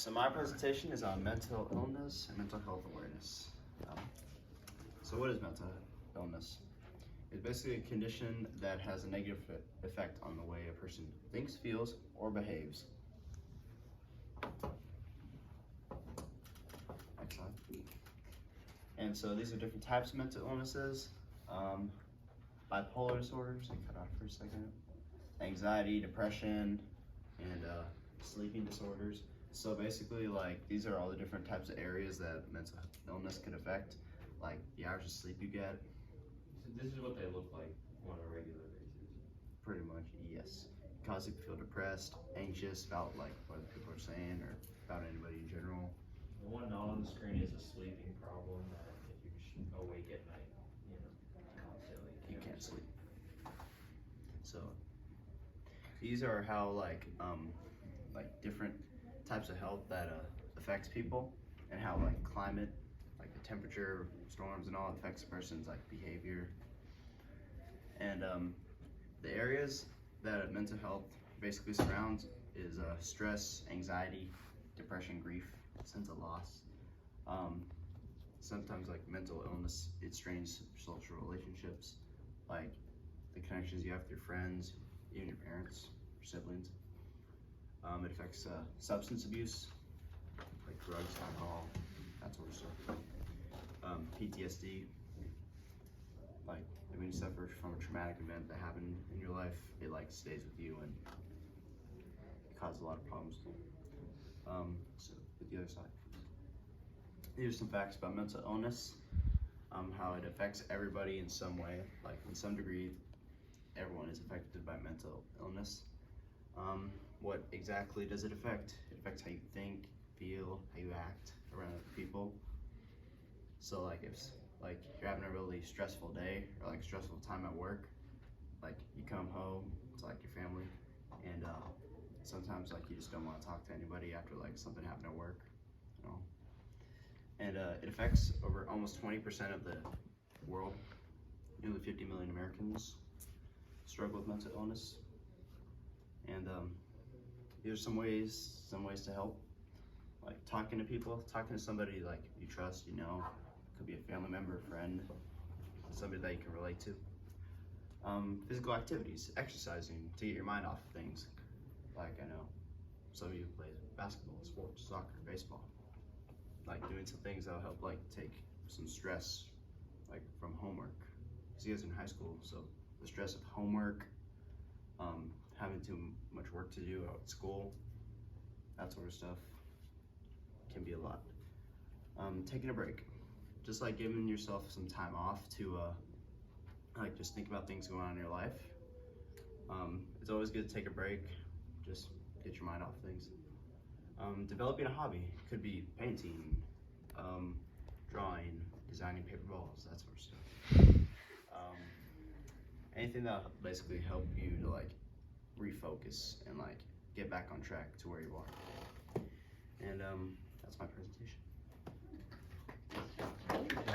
So my presentation is on mental illness and mental health awareness. So what is mental illness? It's basically a condition that has a negative effect on the way a person thinks, feels, or behaves. Next slide. And so these are different types of mental illnesses. Bipolar disorders, I cut off for a second. Anxiety, depression, and sleeping disorders. So basically, like, these are all the different types of areas that mental illness could affect, like the hours of sleep you get. So this is what they look like on a regular basis. Pretty much, yes. Cause you to feel depressed, anxious about like what people are saying or about anybody in general. The one not on the screen is a sleeping problem that if you're awake at night, constantly. You can't sleep. So these are how like different types of health that affects people, and how like climate, like the temperature, storms and all affects a person's like behavior. And the areas that mental health basically surrounds is stress, anxiety, depression, grief, sense of loss. Sometimes like mental illness, it strains social relationships, like the connections you have with your friends, even your parents, your siblings. It affects substance abuse, like drugs, alcohol, that sort of stuff. PTSD, like when you suffer from a traumatic event that happened in your life, it like stays with you and it causes a lot of problems. So with the other side, here's some facts about mental illness, how it affects everybody in some way, like in some degree, everyone is affected by mental illness. What exactly does it affect? It affects how you think, feel, how you act around other people. So like if you're having a really stressful day or like stressful time at work, like you come home to like your family, and sometimes like you just don't want to talk to anybody after like something happened at work, And it affects over almost 20% of the world. Nearly 50 million Americans struggle with mental illness. And here's some ways to help, like talking to people, talking to somebody like you trust, could be a family member, a friend, somebody that you can relate to. Physical activities, exercising to get your mind off of things. Like I know some of you play basketball, sports, soccer, baseball. Like doing some things that'll help like take some stress like from homework. Because you guys are in high school, so the stress of homework, having too much work to do out at school, that sort of stuff can be a lot. Taking a break, just like giving yourself some time off to like just think about things going on in your life. It's always good to take a break, just get your mind off things. Developing a hobby, could be painting, drawing, designing paper balls, that sort of stuff. Anything that'll basically help you to like refocus and like get back on track to where you are. And that's my presentation.